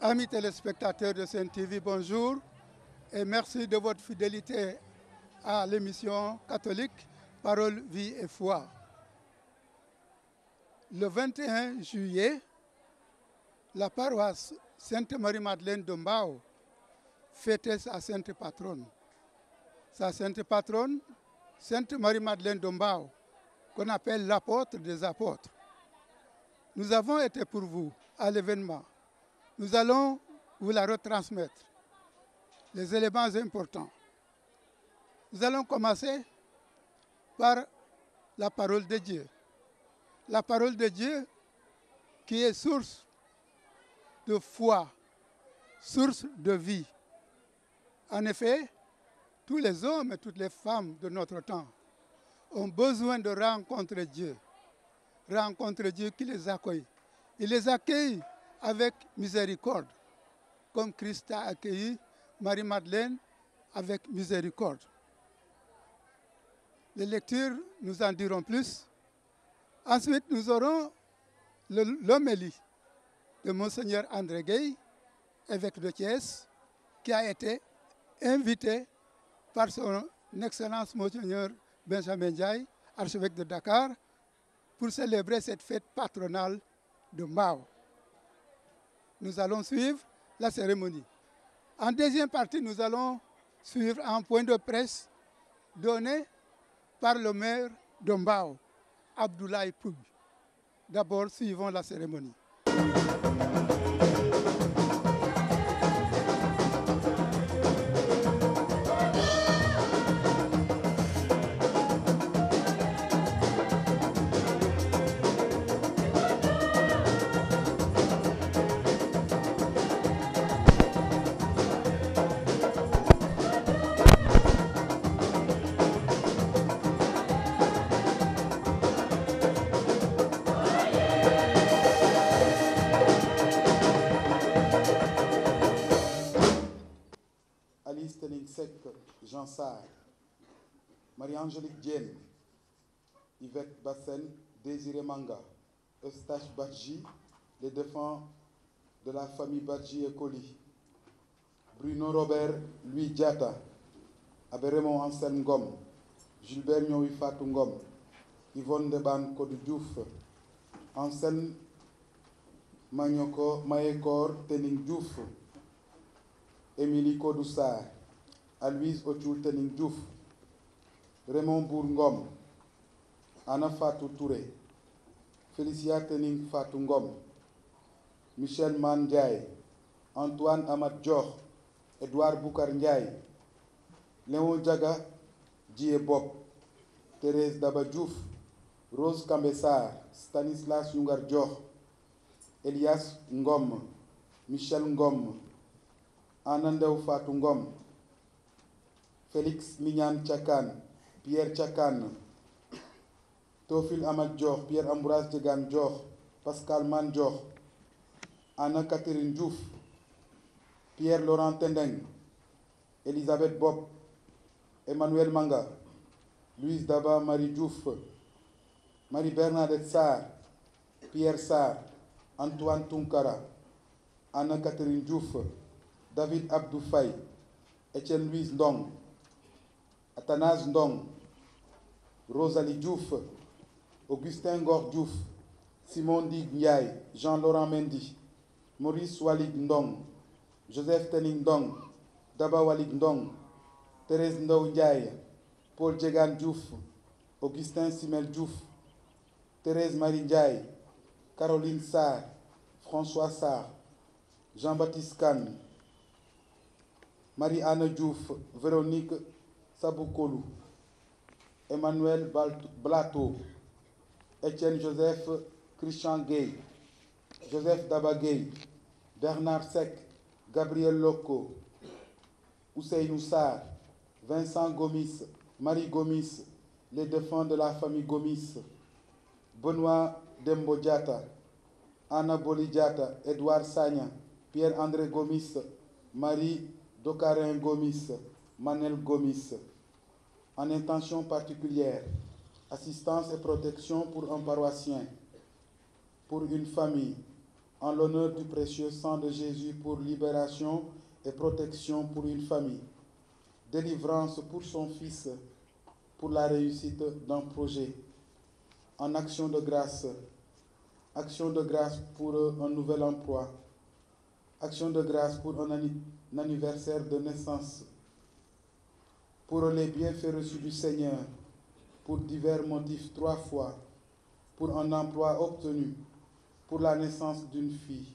Amis téléspectateurs de Sen TV, bonjour et merci de votre fidélité à l'émission catholique Parole, Vie et Foi. Le 21 juillet, la paroisse Sainte-Marie-Madeleine de Mbao fêtait sa sainte patronne. Sa sainte patronne, Sainte Marie-Madeleine de Mbao, qu'on appelle l'apôtre des apôtres. Nous avons été pour vous à l'événement. Nous allons vous la retransmettre, les éléments importants. Nous allons commencer par la parole de Dieu. La parole de Dieu qui est source de foi, source de vie. En effet, tous les hommes et toutes les femmes de notre temps ont besoin de rencontrer Dieu. Rencontrer Dieu qui les accueille. Il les accueille avec miséricorde, comme Christ a accueilli Marie-Madeleine avec miséricorde. Les lectures nous en diront plus. Ensuite, nous aurons l'homélie de Monseigneur André Gueye, évêque de Thiès, qui a été invité par son Excellence Monseigneur Benjamin Ndiaye, archevêque de Dakar, pour célébrer cette fête patronale de Mbao. Nous allons suivre la cérémonie. En deuxième partie, nous allons suivre un point de presse donné par le maire de Mbao, Abdoulaye Poug. D'abord, suivons la cérémonie. Jean Sarr, Marie-Angélique Diène, Yvette Bassen, Désiré Manga, Eustache Badji, les défunts de la famille Badji et Koli, Bruno Robert, Louis Diata, Abbé Raymond Anselme Ngom, Gilbert Nyoui Fatou Ngom, Yvonne Deban Kodou Diouf, Anselme Magnoko Maekor Tening Diouf, Émilie Kodou Sarr, Aloïse Ochoul Tening Diouf, Raymond Bourngom, Anna Fatou Touré, Félicia Tening Fatou Ngom, Michel Man Ndiaye, Antoine Amad Dior, Edouard Boukar Ndiaye, Léon Diaga Djie Bob, Thérèse Daba Diouf, Rose Kambessar, Stanislas Yungar Dior, Elias Ngom, Michel Ngom, Anandew Fatou Ngom, Félix Mignan Tchakan, Pierre Tchakan, Tofil Amad Dior, Pierre Ambroise Djegan Dior, Pascal Man Dior, Anna-Catherine Diouf, Pierre Laurent Tendeng, Elisabeth Bob, Emmanuel Manga, Louise Daba Marie Diouf, Marie-Bernadette Sarr, Pierre Sarr, Antoine Tunkara, Anna-Catherine Diouf, David Abdou Faye, Etienne Louise Ndong, Athanase Ndong, Rosalie Diouf, Augustin Ngor Diouf, Simon Dig Ndiaye, Jean-Laurent Mendy, Maurice Walid Ndong, Joseph Tening Ndong, Daba Walid Ndong, Thérèse Ndaw Ndiaye, Paul Djegan Diouf, Augustin Simel Diouf, Thérèse Marie Ndiaye, Caroline Sarr, François Sarr, Jean-Baptiste Kane, Marie-Anne Diouf, Véronique Saboukolou, Emmanuel Blato, Étienne Joseph Christian Gay, Joseph Dabagay, Bernard Sec, Gabriel Loco, Ousseynou Sarr, Vincent Gomis, Marie Gomis, les défunts de la famille Gomis, Benoît Dembo Diata, Anna Boli Diata, Edouard Sagna, Pierre-André Gomis, Marie Dokarin Gomis, Manel Gomis. En intention particulière, assistance et protection pour un paroissien, pour une famille, en l'honneur du précieux sang de Jésus pour libération et protection pour une famille, délivrance pour son Fils, pour la réussite d'un projet, en action de grâce pour un nouvel emploi, action de grâce pour un anniversaire de naissance, pour les bienfaits reçus du Seigneur, pour divers motifs 3 fois, pour un emploi obtenu, pour la naissance d'une fille,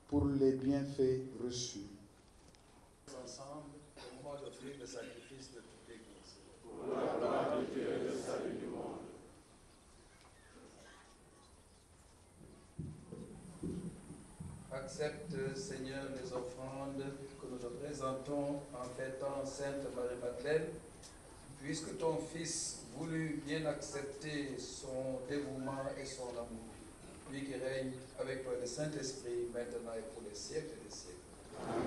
pour les bienfaits reçus. Ensemble, au moment d'offrir le sacrifice de toute l'Église. Pour la gloire de Dieu et le salut du monde. Accepte, Seigneur, les offrandes que nous te présentons en fêtant Sainte Marie-Madeleine, puisque ton Fils voulut bien accepter son dévouement et son amour, lui qui règne avec toi le Saint-Esprit, maintenant et pour les siècles des siècles. Amen.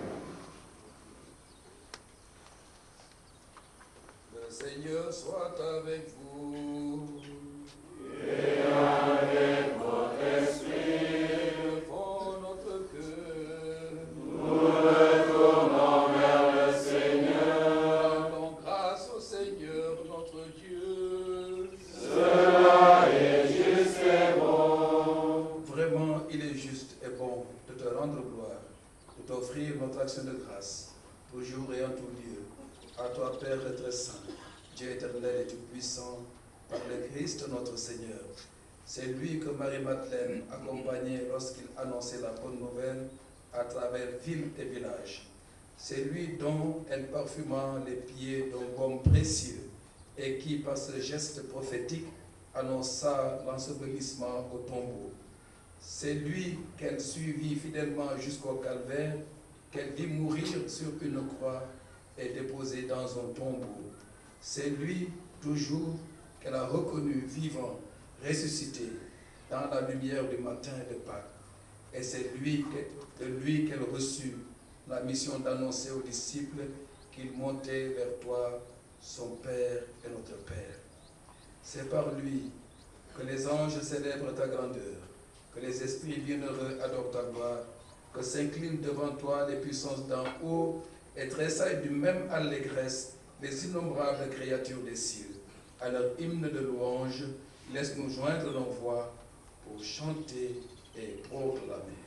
Le Seigneur soit avec vous. Et avec votre esprit. Élevons notre cœur. Nous le tournons vers le Seigneur. Rendons grâce au Seigneur notre Dieu. Cela est juste et bon. Vraiment, il est juste et bon de te rendre gloire, de t'offrir notre action de grâce, toujours et en tout lieu. À toi, Père très saint, Dieu éternel et tout-puissant, par le Christ notre Seigneur. C'est lui que Marie-Madeleine accompagnait lorsqu'il annonçait la bonne nouvelle à travers ville et village. C'est lui dont elle parfuma les pieds d'un baume précieux et qui, par ce geste prophétique, annonça l'ensevelissement au tombeau. C'est lui qu'elle suivit fidèlement jusqu'au calvaire, qu'elle vit mourir sur une croix et déposé dans un tombeau. C'est lui, toujours, qu'elle a reconnu vivant, ressuscité, dans la lumière du matin de Pâques. Et c'est de lui qu'elle reçut la mission d'annoncer aux disciples qu'il montait vers toi, son Père et notre Père. C'est par lui que les anges célèbrent ta grandeur, que les esprits bienheureux adorent ta gloire, que s'inclinent devant toi les puissances d'en haut et tressaillent du même allégresse les innombrables créatures des cieux. À leur hymne de louange, laisse-nous joindre nos voix pour chanter et proclamer.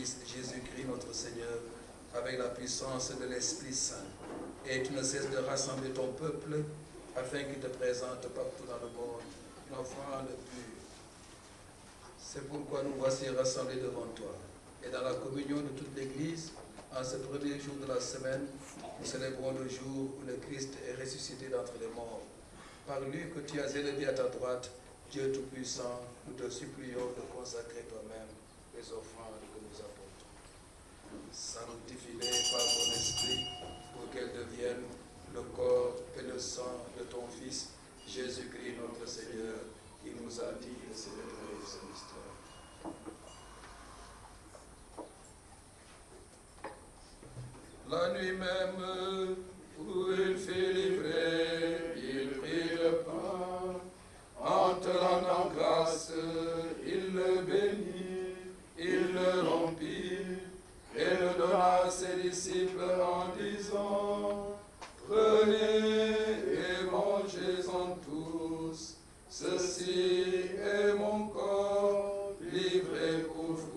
Fils Jésus-Christ notre Seigneur, avec la puissance de l'Esprit Saint. Et tu ne cesses de rassembler ton peuple afin qu'il te présente partout dans le monde une offrande pure. C'est pourquoi nous voici rassemblés devant toi. Et dans la communion de toute l'Église, en ce premier jour de la semaine, nous célébrons le jour où le Christ est ressuscité d'entre les morts. Par lui que tu as élevé à ta droite, Dieu Tout-Puissant, nous te supplions de consacrer toi-même les offrandes que nous apportons. Sanctifie-les par ton esprit pour qu'elles deviennent le corps et le sang de ton Fils, Jésus-Christ notre Seigneur, qui nous a dit de célébrer ce mystère. La nuit même où il fut livré, il prit le pain. En te rendant grâce, il le bénit, il le rompit et le donna à ses disciples en disant: Prenez et mangez-en tous, ceci est mon corps livré pour vous.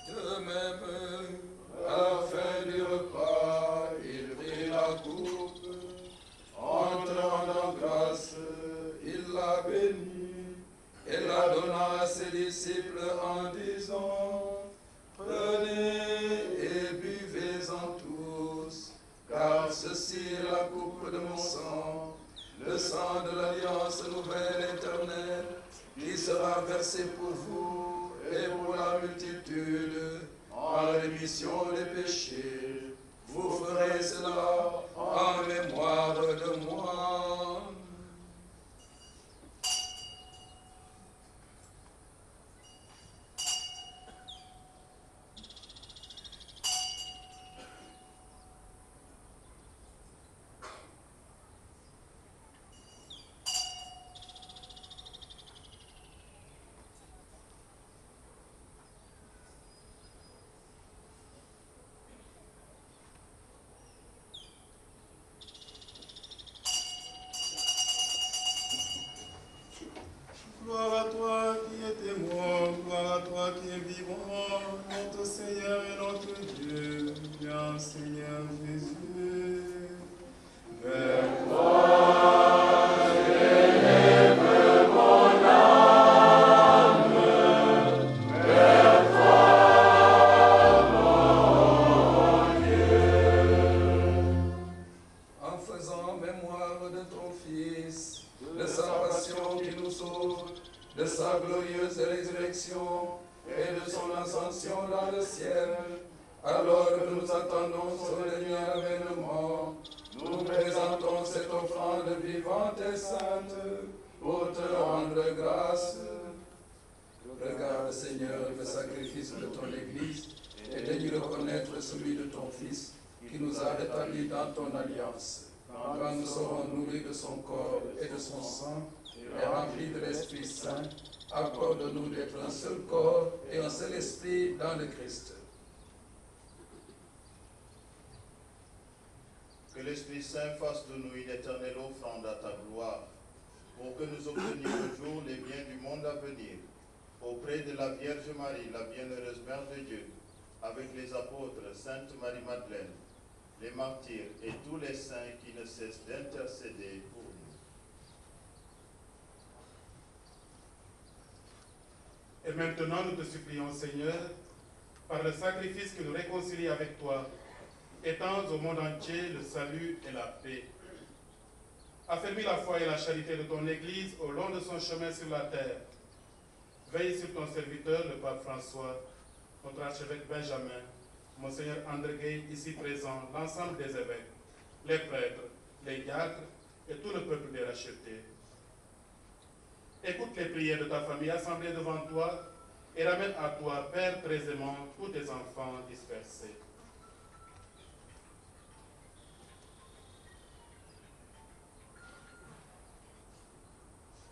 De même, à la fin du repas, il prit la coupe. En te rendant grâce, il la bénit et la donna à ses disciples en disant: Prenez et buvez-en tous, car ceci est la coupe de mon sang, le sang de l'alliance nouvelle éternelle, qui sera versé pour vous et pour la multitude, en rémission des péchés. Vous ferez cela en mémoire de moi. Gloire à toi qui es mort, gloire à toi qui es vivant, notre Seigneur et notre Dieu, bien Seigneur Jésus. Vers toi, j'élève mon âme, vers toi, mon Dieu. En faisant mémoire de ton Fils, de sa passion qui nous sauve, de sa glorieuse résurrection et de son ascension dans le ciel, alors que nous attendons son dernier avènement, nous présentons cette offrande vivante et sainte pour te rendre grâce. Regarde, Seigneur, le sacrifice de ton Église et daignes reconnaître celui de ton Fils qui nous a rétablis dans ton alliance. Quand nous serons nourris de son corps et de son sang, et remplis de l'Esprit Saint, accorde-nous d'être un seul corps et un seul esprit dans le Christ. Que l'Esprit Saint fasse de nous une éternelle offrande à ta gloire, pour que nous obtenions un jour les biens du monde à venir, auprès de la Vierge Marie, la bienheureuse Mère de Dieu, avec les apôtres, Sainte Marie-Madeleine, les martyrs et tous les saints qui ne cessent d'intercéder pour nous. Et maintenant, nous te supplions, Seigneur, par le sacrifice qui nous réconcilie avec toi, étends au monde entier le salut et la paix. Affermis la foi et la charité de ton Église au long de son chemin sur la terre. Veille sur ton serviteur, le pape François, notre archevêque Benjamin, Monseigneur André Gay, ici présent, l'ensemble des évêques, les prêtres, les diacres et tout le peuple des rachetés. Écoute les prières de ta famille assemblée devant toi et ramène à toi, Père très aimant, tous tes enfants dispersés.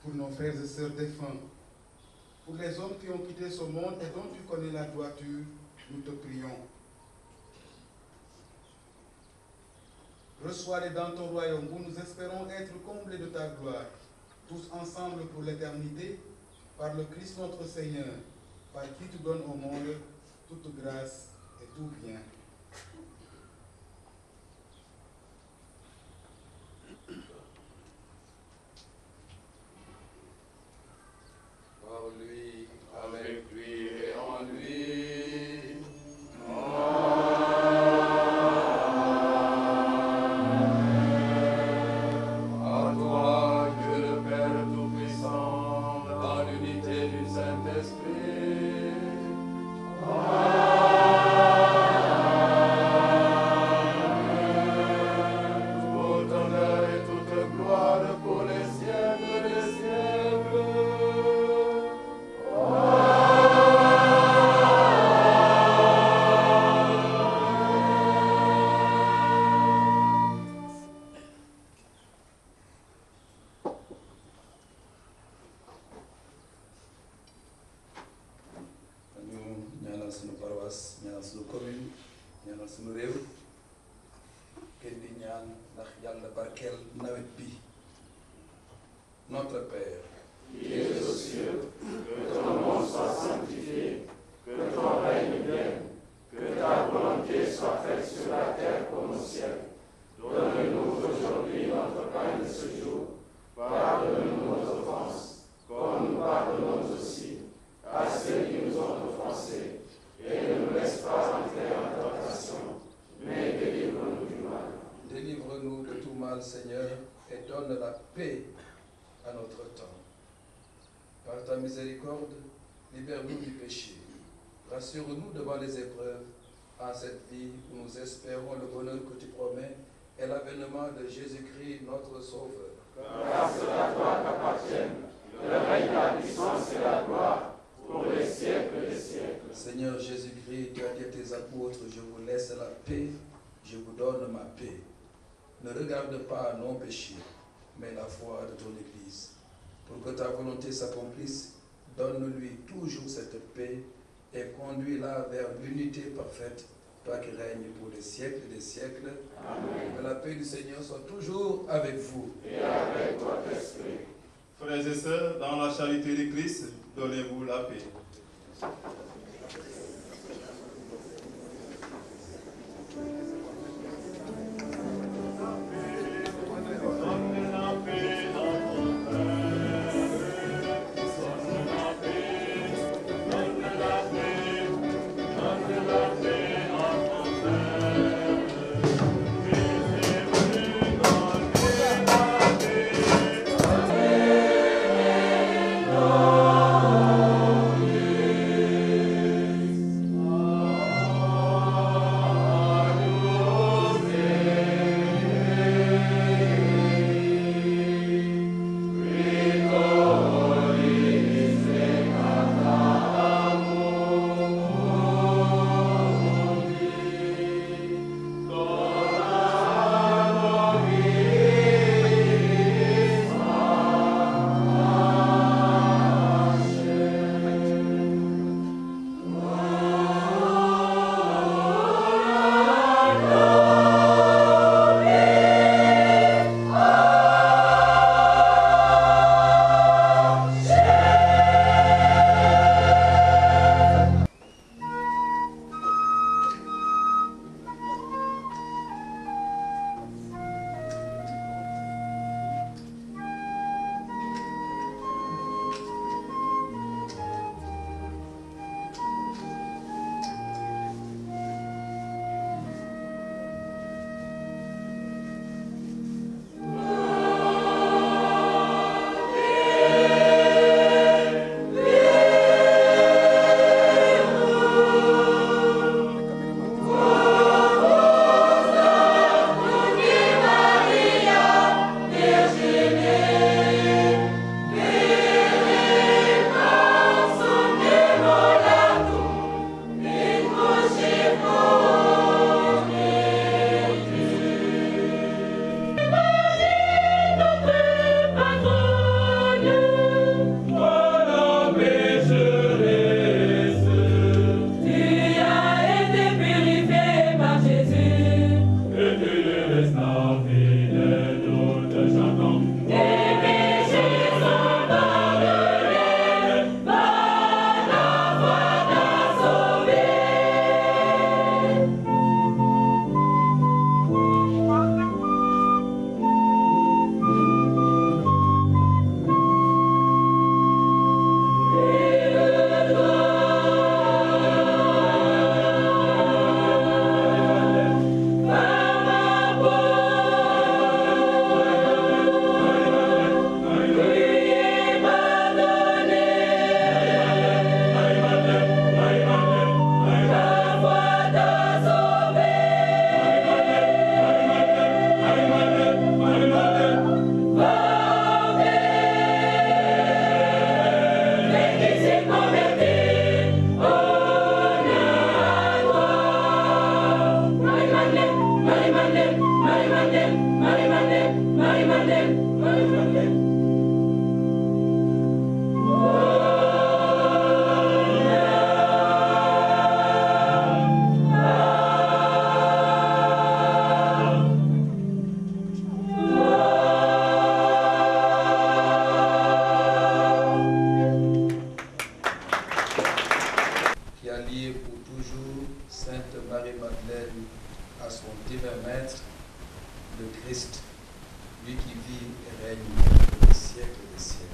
pour nos frères et sœurs défunts, pour les hommes qui ont quitté ce monde et dont tu connais la droiture, nous te prions. Reçois-les dans ton royaume où nous espérons être comblés de ta gloire, tous ensemble pour l'éternité, par le Christ notre Seigneur, par qui tu donnes au monde toute grâce et tout bien. Par lui, avec lui et en lui. À toi, Dieu le Père Tout-Puissant, dans l'unité du Saint-Esprit. Tout honneur et toute gloire pour les siècles des siècles. ñu ñaanal sunu paroisse ñaanal sunu commune ñaanal sunu réew kenn di ñaan ndax yàlla barkeel nawet bi. Notre Père, Qui es aux cieux, que ton nom soit sanctifié, que ton règne vienne, que ta volonté soit faite sur la terre comme au ciel. Donne-nous aujourd'hui notre pain de ce jour. Pardonne-nous nos offenses, comme nous pardonnons aussi à ceux qui nous ont offensés. Et ne nous laisse pas entrer en tentation, mais délivre-nous du mal. délivre-nous de tout mal, Seigneur, et donne la paix à notre temps. Par ta miséricorde, libère-nous du péché. Rassure-nous devant les épreuves, en cette vie où nous espérons le bonheur que tu promets et l'avènement de Jésus-Christ, notre Sauveur. Car c'est à toi qu'appartiennent le règne, la puissance et la gloire pour les siècles des siècles. Seigneur Jésus-Christ, tu as dit à tes apôtres, je vous laisse la paix, je vous donne ma paix. Ne regarde pas nos péchés, mais la foi de ton Église. Pour que ta volonté s'accomplisse, donne-lui toujours cette paix et conduis-la vers l'unité parfaite, toi qui règnes pour les siècles des siècles. Amen. Que la paix du Seigneur soit toujours avec vous. Et avec votre esprit. Frères et sœurs, dans la charité du Christ, donnez-vous la paix. Amen. Christ, lui qui vit et règne pour les siècles des siècles.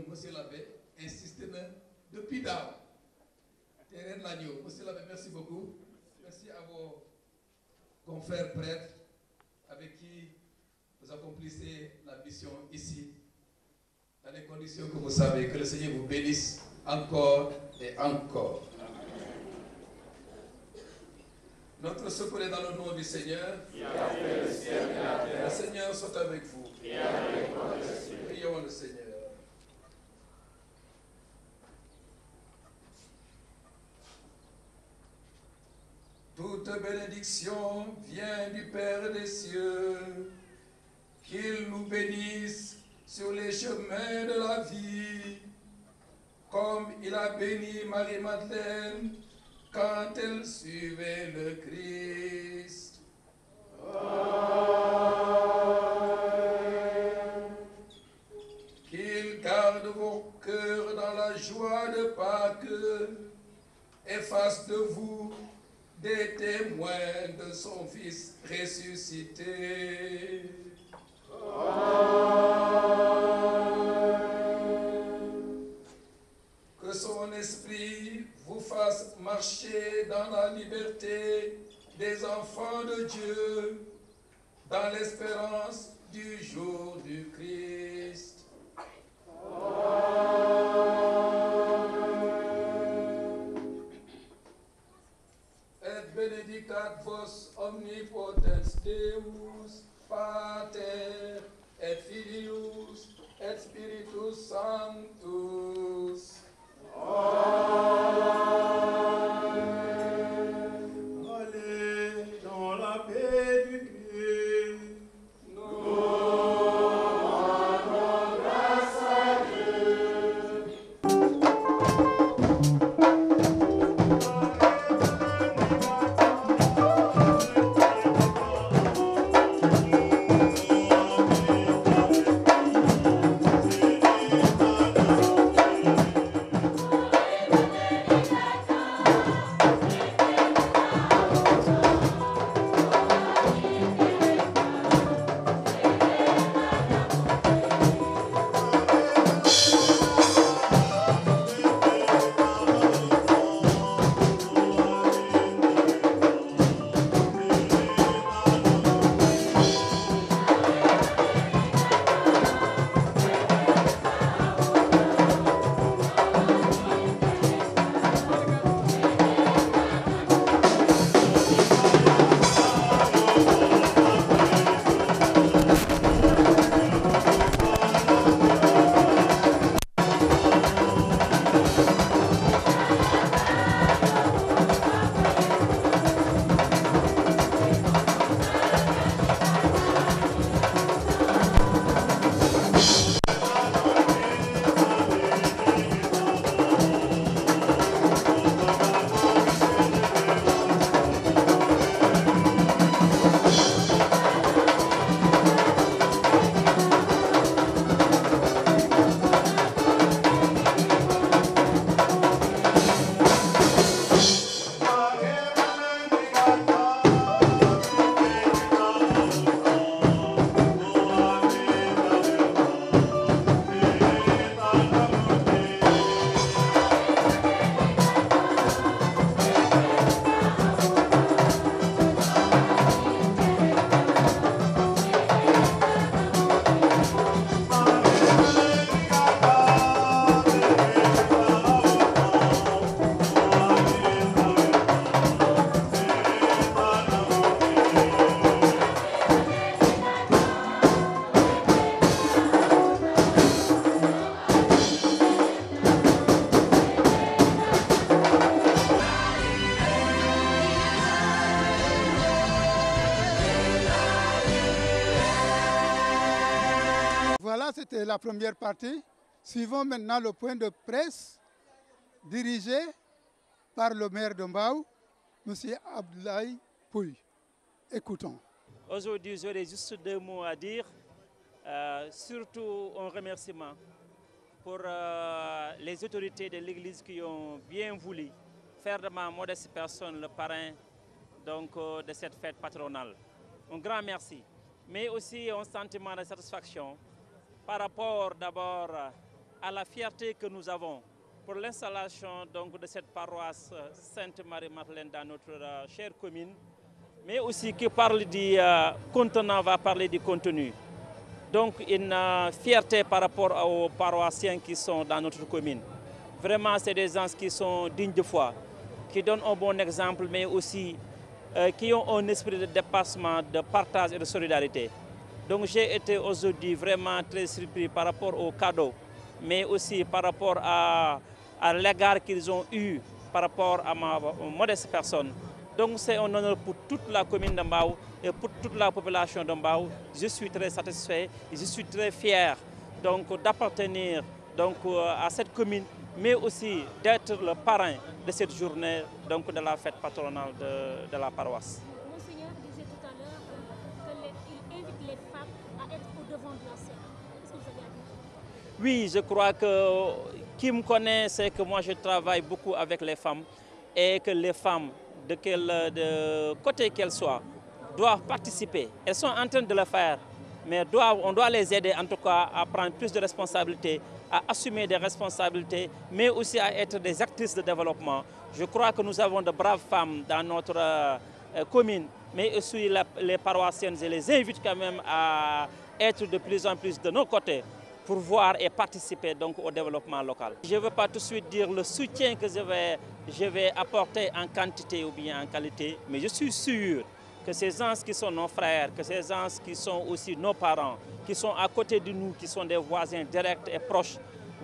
Monsieur l'abbé insisté depuis daaw te ren laa ñëw. Monsieur l'abbé, merci beaucoup. Merci à vos confrères prêtres avec qui vous accomplissez la mission ici dans les conditions que vous savez. Que le Seigneur vous bénisse encore et encore. Notre secours est dans le nom du Seigneur. Qui a fait le ciel et la terre. Le Seigneur soit avec vous. Et avec votre esprit. Prions le Seigneur. Toute bénédiction vient du Père des cieux, qu'il nous bénisse sur les chemins de la vie, comme il a béni Marie-Madeleine quand elle suivait le Christ. Qu'il garde vos cœurs dans la joie de Pâques et fasse de vous des témoins de son Fils ressuscité. Que son esprit vous fasse marcher dans la liberté des enfants de Dieu, dans l'espérance du jour du Christ. Et benedicat vos omnipotens Deus, Pater, et Filius, et Spiritus Sanctus. Allez dans la paix du Christ. Nous c'était la première partie. Suivons maintenant le point de presse dirigé par le maire de Mbao, M. Abdoulaye Pouy. Écoutons. Aujourd'hui, j'aurais juste 2 mots à dire. Surtout un remerciement pour les autorités de l'Église qui ont bien voulu faire de ma modeste personne le parrain donc, de cette fête patronale. Un grand merci, mais aussi un sentiment de satisfaction par rapport d'abord à la fierté que nous avons pour l'installation donc, de cette paroisse Sainte-Marie-Madeleine dans notre chère commune, mais aussi qui parle du contenant, va parler du contenu. Donc une fierté par rapport aux paroissiens qui sont dans notre commune. Vraiment, c'est des gens qui sont dignes de foi, qui donnent un bon exemple, mais aussi qui ont un esprit de dépassement, de partage et de solidarité. Donc j'ai été aujourd'hui vraiment très surpris par rapport aux cadeaux, mais aussi par rapport à l'égard qu'ils ont eu par rapport à ma modeste personne. Donc c'est un honneur pour toute la commune de Mbao et pour toute la population de Mbao. Je suis très satisfait et je suis très fier d'appartenir à cette commune, mais aussi d'être le parrain de cette journée donc, de la fête patronale de la paroisse. Monseigneur disait tout à l'heure qu'il invite les femmes à être au devant de la scène. Qu'est-ce que vous avez à dire? Oui, je crois que qui me connaît, c'est que moi je travaille beaucoup avec les femmes et que les femmes, de côté qu'elles soient, doivent participer. Elles sont en train de le faire, mais on doit les aider en tout cas à prendre plus de responsabilités, à assumer des responsabilités, mais aussi à être des actrices de développement. Je crois que nous avons de braves femmes dans notre commune, mais aussi les paroissiennes, je les invite quand même à être de plus en plus de nos côtés pour voir et participer donc au développement local. Je ne veux pas tout de suite dire le soutien que je vais apporter en quantité ou bien en qualité, mais je suis sûr que ces gens qui sont nos frères, que ces gens qui sont aussi nos parents, qui sont à côté de nous, qui sont des voisins directs et proches,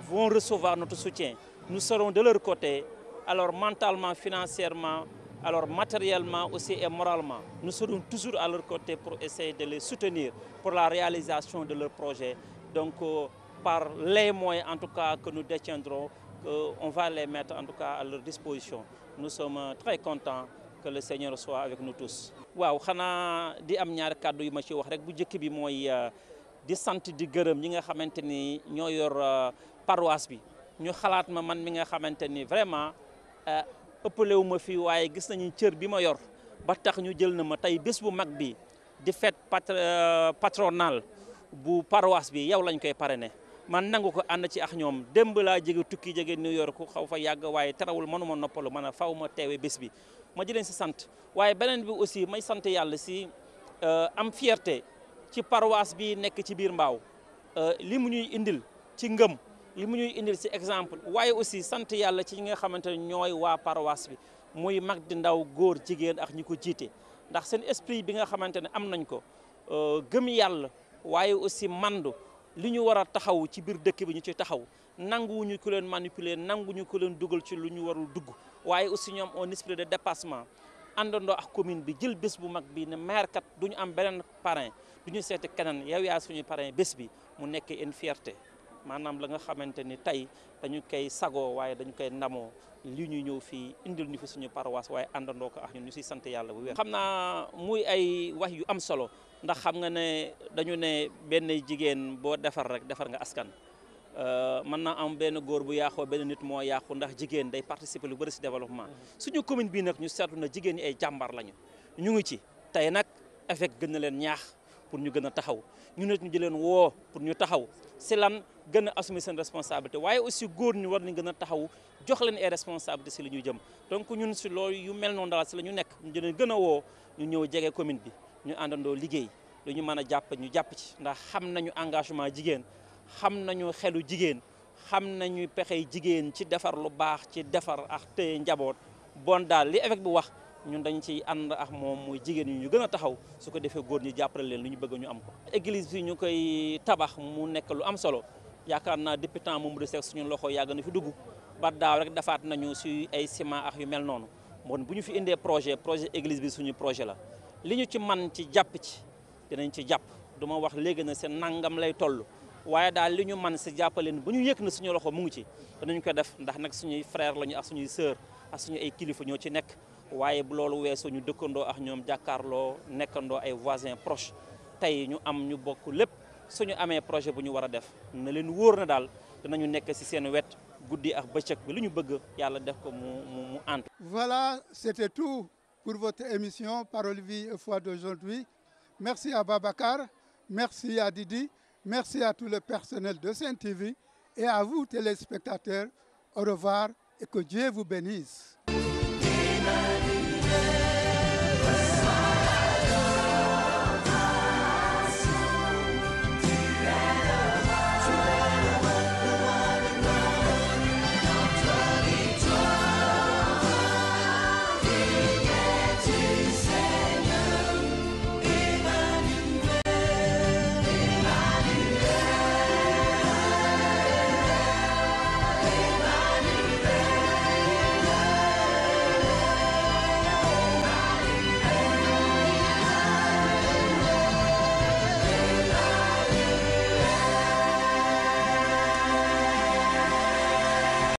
vont recevoir notre soutien. Nous serons de leur côté, alors mentalement, financièrement, alors matériellement aussi et moralement. Nous serons toujours à leur côté pour essayer de les soutenir pour la réalisation de leurs projets. Donc par les moyens en tout cas que nous détiendrons, on va les mettre en tout cas à leur disposition. Nous sommes très contents que le Seigneur soit avec nous tous. waaw xanaa di am ñaari kàddu yu ma ci wax rek bu njëkk bi mooy di sant di gërëm ñi nga xamante ni ñoo yor paroisse bi ñu xalaat ma man mi nga xamante ni vraiment ëppale wu ma fii waaye gis nañu cër bi ma yor ba tax ñu jël na ma tey bés bu mag bi di fête patronale bu paroisse bi yow lañ koy parrainé man nangu ko ànd ci ak ñoom démb laa jóge tukki jóge New York xaw fa yàgg waaye terawul mënuma noppalu man a faw ma teewe bés bi ma di leen si sant waaye beneen bi aussi may sant yàlla si am fierté ci paroisse bi nekk ci biir Mbao li mu ñuy indil ci ngëm li mu ñuy indil si exemple waaye aussi sant yàlla ci ñi nga xamante ne ñooy waa paroisse bi muy mag di ndaw góor jigéen ak ñi ko jiite ndax seen esprit bi nga xamante ne am nañ ko gëm yàlla waaye aussi mandu li ñu war a taxaw ci biir dëkk bi ñu ci taxaw nanguwuñu ku leen manipuler nanguñu ku leen dugal ci lu ñu warul dugg waaye aussi ñoom un esprit de dépassement àndandoo ak commune bi jël bés bu mag bi ne maire kat du ñu am beneen parrain du ñu seeti keneen yow yaa suñu parrain bés bi mu nekk une fierté maanaam la nga xamante ni tey dañu koy sagoo waaye dañu koy ndamoo li ñu ñëw fii indil ñu fi suñu paroisse waaye àndandoo ko ak ñun ñu siy sant yàlla bu wér. xam naa muy ay wax yu am solo ndax xam nga ne dañu ne benn jigéen boo defar rek defar nga askan mën naa am benn góor bu yàqoo benn nit moo yàqu ndax jigéen day participer lu bëri si développement suñu commune bii nag ñu seetlu na jigéen ñi ay jàmbar lañu ñu ngi ci tey nag avec gën na leen ñaax pour ñu gën a taxaw ñu nit ñu di leen woo pour ñu taxaw si lan gën a assumer seen responsabilité waaye aussi góor ñu war nañ gën a taxaw jox leen ay responsabilité si li ñu jëm donc ñun si loolu yu mel noonu daal si la ñu nekk ñu leen gën a woo ñu ñëw jege commune bi ñu àndandoo liggéey lu ñu mën a jàpp ñu jàpp ci ndax xam nañu engagement jigéen xam nañu xelu jigéen xam nañu pexey jigéen ci defar lu baax ci defar ak téye njaboot bon daal li évêque bi wax ñun dañ ciy ànd ak moom muy jigéen ñi ñu gën a taxaw su ko defee góor ñi jàppale leen lu ñu bëgg ñu am ko. église bi ñu koy tabax mu nekk lu am solo yaakaar naa depuis temps moom de seeg suñu loxo yàgg na fi dugg ba daaw rek defaat nañu si ay ciment ak yu mel noonu bon bu ñu fi indee projet église bi suñu projet la li ñu ci man ci jàpp ci dinañ ci jàpp du ma wax léegi na seen nangam lay toll waaye daal li ñu man si jàppaleen bu ñu yëg na suñu loxo mu ngi ci danañ ko def ndax nag suñuy frère lañu ak suñuy sœur ak suñu ay kilifa ñoo ci nekk waaye bu loolu weesoo ñu dëkkandoo ak ñoom jàkkaarloo nekkandoo ay voisins proches tey ñu am ñu bokk lépp suñu amee projet bu ñu war a def na leen wóor na daal danañu nekk si seen wet guddi ak bëccëg bi lu ñu bëgg yàlla def ko mu ànd. Voilà, c'était tout pour votre émission Parole Vie et Foi d'aujourd'hui. Merci à Babacar, merci à Didi, merci à tout le personnel de Sen TV et à vous téléspectateurs. Au revoir et que Dieu vous bénisse.